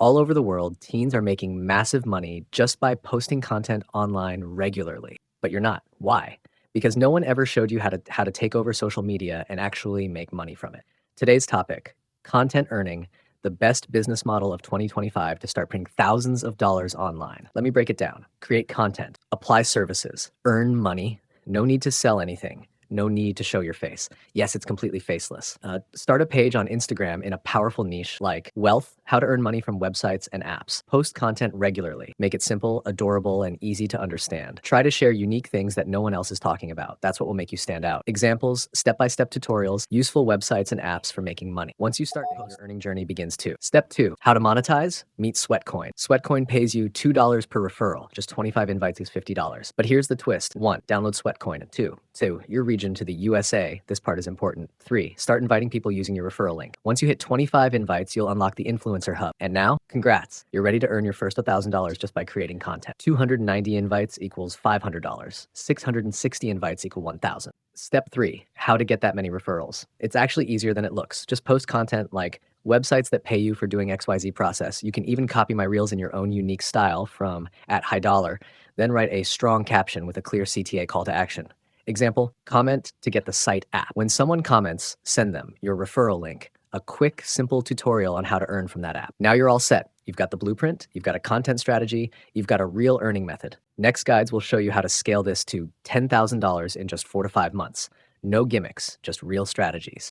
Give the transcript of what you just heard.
All over the world, teens are making massive money just by posting content online regularly. But you're not. Why? Because no one ever showed you how to take over social media and actually make money from it. Today's topic, content earning, the best business model of 2025 to start putting thousands of dollars online. Let me break it down. Create content, apply services, earn money, no need to sell anything. No need to show your face. Yes, it's completely faceless. Start a page on Instagram in a powerful niche like wealth, how to earn money from websites and apps. Post content regularly. Make it simple, adorable, and easy to understand. Try to share unique things that no one else is talking about. That's what will make you stand out. Examples, step-by-step tutorials, useful websites and apps for making money. Once you start, your earning journey begins too. Step 2, how to monetize? Meet Sweatcoin. Sweatcoin pays you $2 per referral. Just 25 invites is $50. But here's the twist. 1, download Sweatcoin. 2, your region to the USA. This part is important. 3, start inviting people using your referral link. Once you hit 25 invites, you'll unlock the influencer hub. And now, congrats. You're ready to earn your first $1,000 just by creating content. 290 invites equals $500. 660 invites equal 1,000. Step 3, how to get that many referrals. It's actually easier than it looks. Just post content like websites that pay you for doing XYZ process. You can even copy my reels in your own unique style from @Hydollar, then write a strong caption with a clear CTA call to action. Example, comment to get the site app. When someone comments, send them your referral link, a quick, simple tutorial on how to earn from that app. Now you're all set. You've got the blueprint, you've got a content strategy, you've got a real earning method. Next guides will show you how to scale this to $10,000 in just 4 to 5 months. No gimmicks, just real strategies.